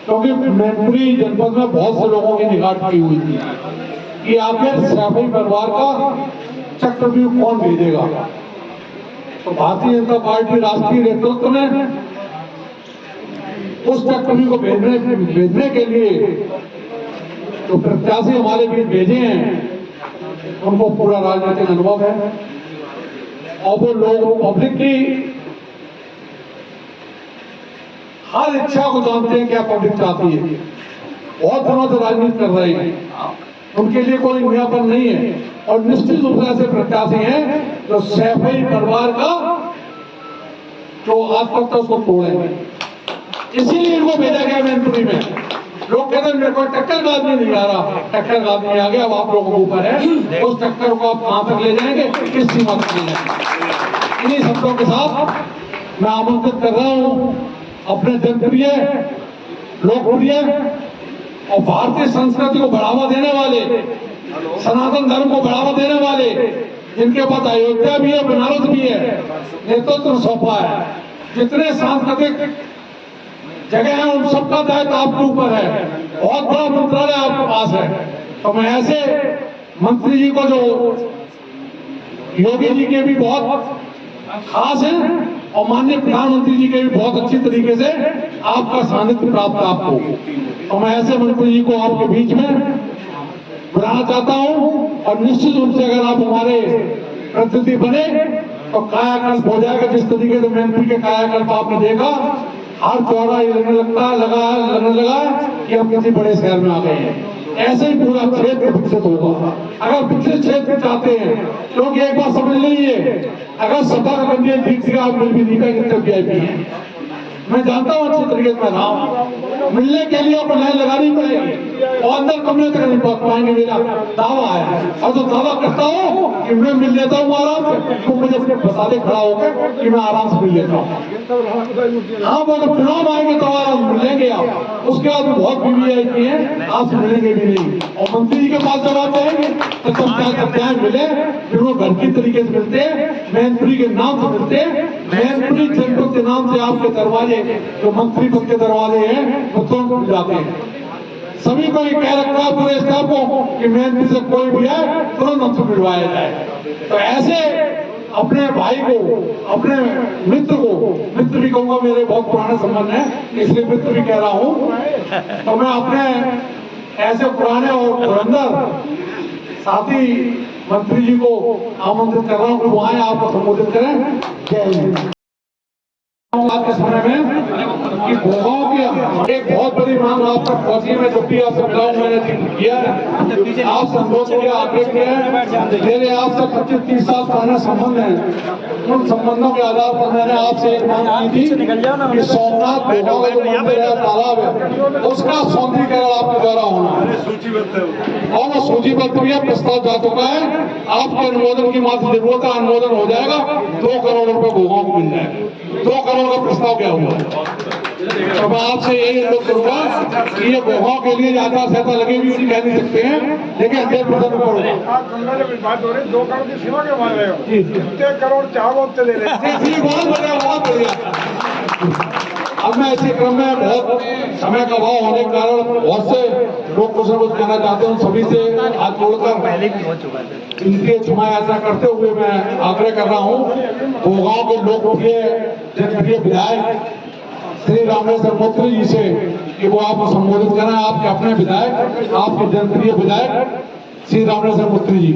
क्योंकि मैनपुरी जनपद में बहुत से लोगों की निगाह टिकी हुई थी कि आखिर सैफई परिवार का चक्रव्यूह कौन भेजेगा। तो भारतीय जनता पार्टी राष्ट्रीय नेतृत्व ने उस चक्रव्यूह को भेजने के लिए जो प्रत्याशी हमारे बीच भेजे हैं उनको पूरा राजनीतिक अनुभव है और वो लोग पब्लिक की हर इच्छा को जानते हैं क्या पब्लिक चाहती है। बहुत दिनों से राजनीति कर रहे हैं, उनके लिए कोई नयापन नहीं है और निश्चित रूप से ऐसे प्रत्याशी हैं जो सैफई परिवार का जो आत्मकथा उसको तोड़ेंगे। इसीलिए इनको भेजा गया मैनपुरी में। लोग कहते हैं मेरे को टक्कर का आदमी नहीं आ रहा, टक्कर का आदमी आ गया, अब आप लोगों के ऊपर है उस टक्कर को आप कहां तक ले जाएंगे, किस सीमा तक ले जाएंगे। इन्हीं शब्दों के साथ मैं आमंत्रित कर रहा हूं अपने जनप्रिय, लोकप्रिय और भारतीय संस्कृति को बढ़ावा देने वाले, सनातन धर्म को बढ़ावा देने वाले, जिनके पास अयोध्या भी है, बनारस भी है, नेतृत्व सौंपा है, जितने सांस्कृतिक जगह है उन सबका दायित्व आपके ऊपर है। बहुत बड़ा मंत्रालय आपके पास है। तो मैं ऐसे मंत्री जी को जो योगी जी के भी बहुत खास हैं और माननीय प्रधानमंत्री जी के भी बहुत अच्छी तरीके से आपका सानिध्य प्राप्त आपको, तो मैं ऐसे मंत्री जी को आपके बीच में बुलाना चाहता हूं और निश्चित रूप से अगर आप हमारे प्रतिनिधि बने तो कायाकल्प हो जाएगा। जिस तरीके से मैनपुरी के कायाकल्प आपने देखा, हर चौड़ा ये लगने लगा कि हम किसी बड़े शहर में आ गए हैं। ऐसे ही पूरा क्षेत्र विकसित होगा अगर विकसित क्षेत्र चाहते हैं। क्योंकि एक बात समझ लीजिए, अगर सपा का कैंडिडेट ठीक से आप मिल भी नहीं पाएंगे कितने वीआईपी हैं। मैं जानता हूं अच्छी तरीके से, मैं रहा हूं, मिलने के लिए आपको लाइन लगानी पड़ेगी और अंदर कमरे तक नहीं पहुंच पाएंगे, मेरा दावा है। और जो दावा करता हूं कि मैं मिल लेता हूं आराम से, तो मुझे अपने बता दे खड़ा होकर कि मैं आराम से मिल लेता हूं। हाँ, वो जब चुनाव आएंगे तो आराम मिलेंगे आप, उसके बाद बहुत वीवीआईपी है, आपसे मिलेंगे भी नहीं। और मंत्री जी के पास जब आप जाएंगे तो तुम क्या करते हैं, मिले फिर वो घर की तरीके से मिलते हैं, मैनपुरी के नाम से मिलते हैं, मैनपुरी जनपद के नाम से आपके दरवाजे जो मंत्री पद के दरवाजे हैं वो तुरंत खुल जाते हैं। सभी को ये कह रखा है पूरे स्टाफ को कि मैनपुरी से कोई भी है तुरंत हमसे मिलवाया जाए। तो ऐसे अपने भाई को, अपने मित्र को, मित्र भी कहूंगा, मेरे बहुत पुराने संबंध है इसलिए मित्र भी कह रहा हूं, तो मैं अपने ऐसे पुराने और धुरंधर साथी मंत्री जी को आमंत्रित कर रहा हूं कि वो आए, आपको संबोधित करें। जय हिंद। आज के समय में कि भोगांव की एक बहुत बड़ी मांग आप तक पहुंची। मैं जब भी आपसे मिला हूं मैंने जिक्र किया है, आप संबोध किया, आग्रह किया है। मेरे आपसे 25-30 साल पुराने संबंध हैं, उन संबंधों के आधार पर मैंने आपसे एक मांग की थी कि सोमनाथ भोगांव का जो मंदिर है, तालाब है, उसका सौंदर्यीकरण आपके द्वारा होना है और वो सूचीबद्ध भी है, प्रस्ताव जा चुका है। आपके अनुमोदन की मात्र जरूरत है, अनुमोदन हो जाएगा, 2 करोड़ रुपए भोगांव को मिल जाएगा। 2 करोड़ का प्रस्ताव क्या हुआ। तो मैं आपसे यही अनुरोध करूंगा कि ये भोगांव के लिए ज्यादा सहायता लगे भी कह नहीं सकते हैं, लेकिन 100% बात हो रही 2 करोड़ की सीमा क्यों मांग रहे हो? जितने करोड़ चाहो उतने ले रहे। बहुत बढ़िया। अब मैं इसी क्रम में बहुत समय का अभाव होने के कारण बहुत से लोग कुछ न कुछ कहना चाहते हैं, सभी से हाथ जोड़कर पहले भी हो चुका है इनके क्षमा यात्रा करते हुए मैं आग्रह कर रहा हूँ भोगांव के लोकप्रिय जनप्रिय विधायक श्री रामेश्वर मुत्री जी से कि वो आपको संबोधित करें। आपके अपने विधायक, आपके जनप्रिय विधायक श्री रामेश्वर मुत्री जी।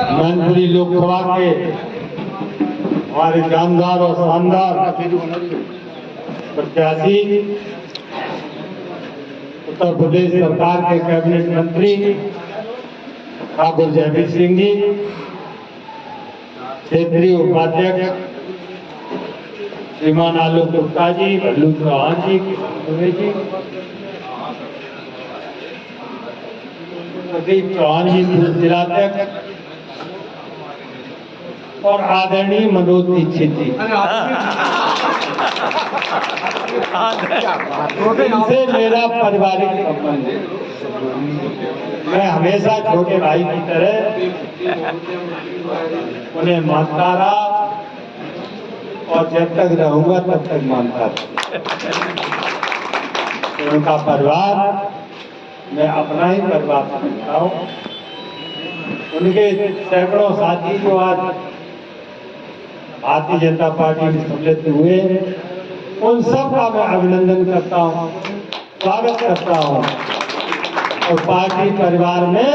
मैनपुरी लोकसभा के हमारे जानदार और शानदार प्रत्याशी, उत्तर प्रदेश सरकार के कैबिनेट मंत्री ठाकुर जयवीर सिंह जी, क्षेत्रीय उपाध्यक्ष श्रीमान आलोक गुप्ता जी, भल्लू चौहान जी, प्रदीप चौहान जी, पूर्व जिलाध्यक्ष, और आदरणीय मनोज दीक्षित जी। इनसे मेरा पारिवारिक संबंध है। मैं हमेशा छोटे भाई की तरह उन्हें मानता रहा और जब तक रहूंगा तब तक मानता था। उनका परिवार मैं अपना ही परिवार समझता हूँ। उनके सैकड़ों साथी जो आज भारतीय जनता पार्टी में सम्मिलित हुए, उन सब का मैं अभिनंदन करता हूँ, स्वागत करता हूँ। और पार्टी परिवार में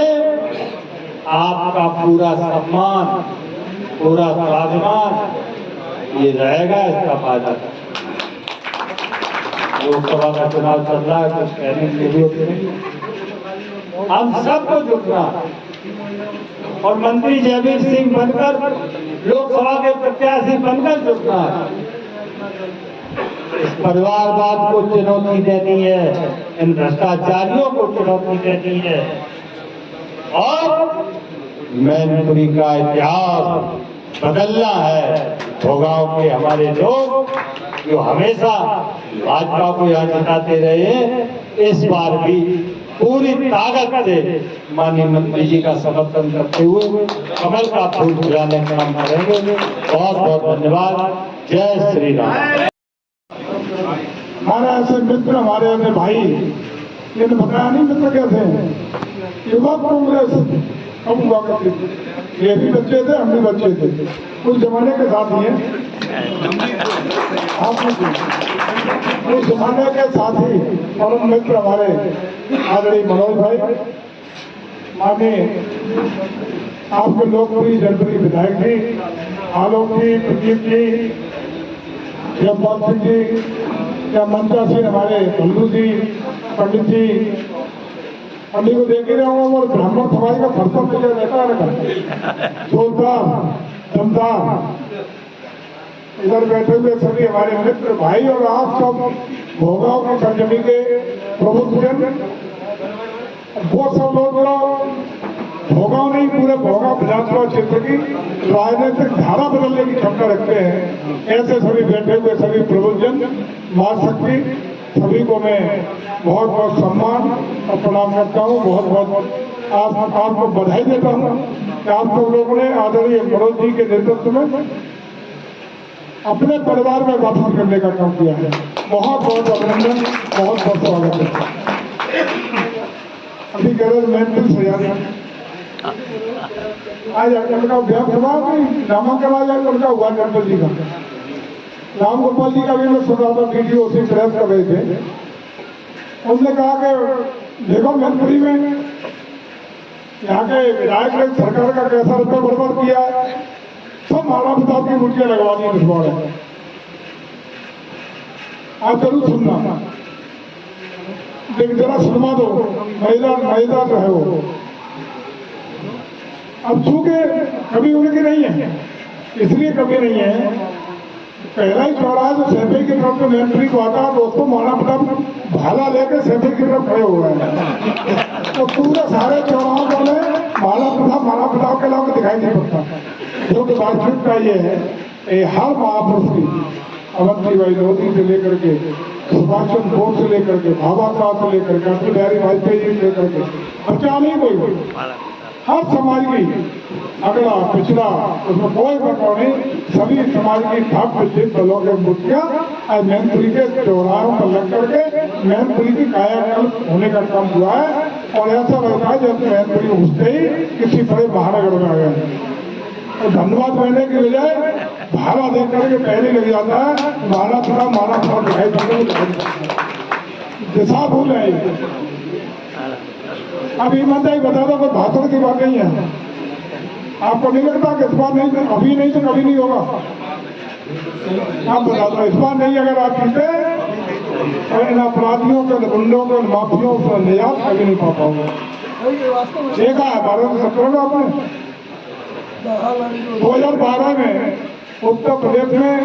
आपका पूरा सम्मान, पूरा स्वाभिमान ये रहेगा, इसका फायदा। लोकसभा का चुनाव चल रहा है, कुछ कहने की जरूरत नहीं। हम सबको जुटना और मंत्री जयवीर सिंह बनकर लोकसभा के प्रत्याशी बनकर जुटना है। इस परिवारवाद को चुनौती देनी है, इन भ्रष्टाचारियों को चुनौती देनी है और मैनपुरी का इतिहास बदलना है। भोगांव के हमारे लोग जो हमेशा भाजपा को यहाँ जिताते रहे हैं, इस बार भी पूरी ताकत से माननीय मंत्री जी का समर्थन करते हुए कमल का फूल फुलाने का काम करेंगे। बहुत बहुत धन्यवाद। जय श्री राम। हमारे ऐसे मित्र, हमारे ऐसे भाई, इन्हें बताया नहीं मित्र कैसे हैं। युवा कांग्रेस हम हुआ करते थे, ये भी बच्चे थे, हम भी बच्चे थे, उस जमाने के साथ ही हैं। उस जमाने के साथी और मित्र हमारे आदरणीय मनोज भाई, माननीय आपके लोकप्रिय जनप्रिय विधायक जी आलोक जी, प्रदीप जी, जयपाल सिंह जी, या मंचा सिंह, हमारे बंधु जी, पंडित जी, पंडित को देख ही रहा हूँ। और ब्राह्मण समाज का खर्चा मिल रहता है, जोरदार दमदार। इधर बैठे हुए सभी हमारे मित्र भाई और आप सब भोगांव की सरजमी के प्रबुद्धजन, बहुत सब लोग भोगांव नहीं, पूरे भोगांव विधानसभा क्षेत्र की राजनीतिक धारा बदलने की क्षमता रखते हैं। ऐसे सभी बैठे हुए सभी प्रबुद्धजन, महाशक्ति, सभी को मैं बहुत बहुत सम्मान और प्रणाम करता हूँ। बहुत बहुत आपको बधाई देता हूँ कि आप सब लोगों ने आदरणीय मनोज जी के नेतृत्व में अपने परिवार में वापस करने का काम किया है। बहुत बहुत अभिनंदन, बहुत बहुत स्वागत है। अभी गरज मेंटल सजाने आज उनका अभ्यास हुआ, नामांकन आ जाए उनका हुआ टेम्पल जी का, राम गोपाल जी का भी मैं सुन रहा था, वीडियो उसी प्रेस कर रहे थे। उन्होंने कहा कि देखो मैनपुरी में यहाँ के विधायक ने सरकार का कैसा रुपये बर्बाद किया है, सब माला प्रसाद की मुर्गियां लगवा दी इस बार। आप जरूर सुनना, लेकिन जरा सुनवा दो, महिला जो है वो अब चूंकि कभी उनकी नहीं है, इसलिए कभी नहीं है। पहला ही चौराहा जो सैफे की तरफ से मैनपुरी को आता है, दोस्तों माला प्रताप भाला लेकर सैफे की तरफ खड़े हुए हैं, तो पूरे सारे चौराहों को माला प्रताप के अलावा दिखाई नहीं पड़ता। जो कि बातचीत का ये है, हर महापुरुष की, अवंती भाई लोधी से लेकर के, सुभाष चंद्र बोस से लेकर के, बाबा साहब से लेकर के, अटल बिहारी वाजपेयी जी से लेकर के, बचा नहीं कोई, हर समाज की, अगला पिछड़ा, उसमें कोई बदलाव नहीं, सभी समाज की भव्य दलों के मूर्तियां मैनपुरी के चौराहों पर लग करके मैनपुरी की कायाकल्प होने का काम हुआ है। और ऐसा लगता है जैसे मैनपुरी घुसते ही किसी बड़े महानगर में आ गए। तो धन्यवाद देने की बजाय भाड़ा देख करके पहले लग जाता है, माला थोड़ा दिखाई पड़ता है, दिशा भूल है। अब ईमानदारी बता दो, कोई भाषण की बात नहीं है। आपको नहीं लगता कि इस बार नहीं, अभी नहीं तो कभी नहीं होगा? आप बता दो, इस बार नहीं अगर आप जीते तो इन अपराधियों के, गुंडों के, माफियों से निजात कभी नहीं पा पाओगे। देखा है 2017 में आपने, 2012 में उत्तर प्रदेश में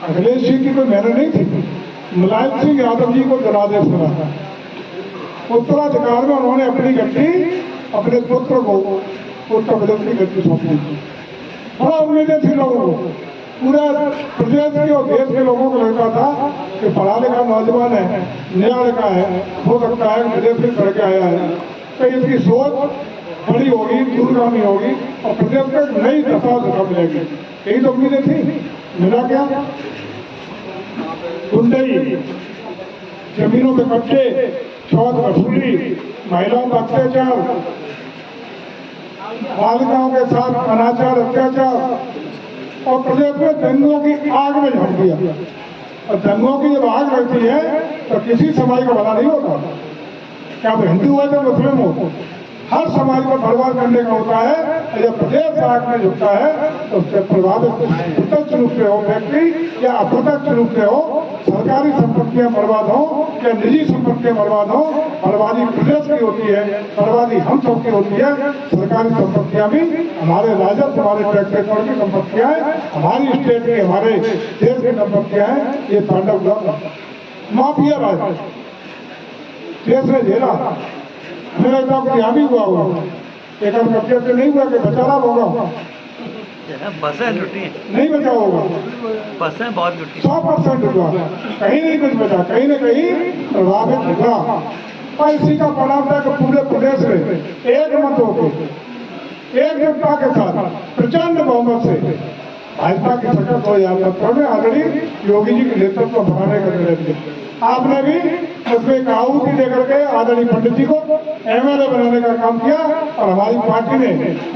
अखिलेश जी की कोई मेहनत नहीं थी, मुलायम सिंह यादव जी को जनादेश मिला था। उत्तराधिकार में उन्होंने अपनी गद्दी अपने पुत्र को उत्तर प्रदेश की गद्दी सौंपी। बड़ा उम्मीदें थी लोगों को, पूरे प्रदेश के और देश के लोगों को लगता था कि पढ़ा लिखा नौजवान है, नया लड़का है, हो सकता है प्रदेश में करके आया है, तो इसकी सोच बड़ी होगी, दूरगामी होगी और प्रदेश में नई दशा मिलेगी। यही तो उम्मीदें थी। मिला क्या? गुंडई, जमीनों पे कब्जे, छौत वसूली, महिलाओं का अत्याचार, बालिकाओं के साथ अनाचार अत्याचार और प्रदेश में दंगों की आग में झोंक दिया। और दंगों की जब आग लगती है तो किसी समाज का भला नहीं होता, क्या वो हिंदू हो या मुस्लिम हो, हर समाज को बर्बाद करने का होता है। और जब प्रदेश आग में झुकता है तो उससे प्रभावित प्रत्यक्ष रूप से हो व्यक्ति या अप्रत्यक्ष रूप से हो, सरकारी संपत्तियां बर्बाद हो या निजी संपत्तियां बर्बाद हो, बर्बादी प्रदेश की होती है, बर्बादी हम सब की होती है। सरकारी संपत्तियां भी हमारे राजस्व, हमारे टैक्स की संपत्तियां हैं, हमारी स्टेट की, हमारे देश की संपत्तियां हैं। ये तांडव माफिया राज देश ने झेला, मेरा एकदम यहाँ भी हुआ होगा, एक कब्जे से नहीं हुआ कि बचाना होगा, बसें लुटी, नहीं बचा होगा, बसें बहुत लुटी। 100% हुआ, कहीं नहीं कुछ बचा, कहीं न कहीं प्रभावित हुआ। और इसी का परिणाम था कि पूरे प्रदेश में एक मत होकर एकजुटता के साथ प्रचंड बहुमत से भाजपा की सरकार 2017 में आदरणीय योगी जी के नेतृत्व में बनाने का निर्णय लिया। आपने भी उसमें एक आहुति देकर के आदरणीय पंडित जी को एमएलए बनाने का काम किया और हमारी पार्टी ने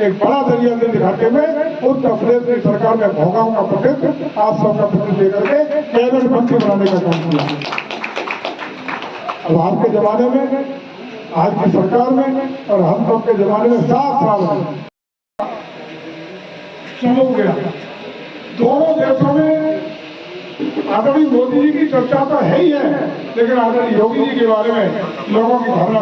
एक बड़ा जरिया से दिखाते हुए उत्तर प्रदेश की सरकार में भोगाओं का प्रतिनिधित्व, आप सबका प्रतिनिधित्व देकर के कैबिनेट मंत्री बनाने का काम किया। अब आपके जमाने में, आज की सरकार में और हम सब के जमाने में 7 साल में चलो गया। दोनों देशों में आदरणीय मोदी जी की चर्चा तो है ही है, लेकिन आदरणीय योगी जी के बारे में लोगों की भावना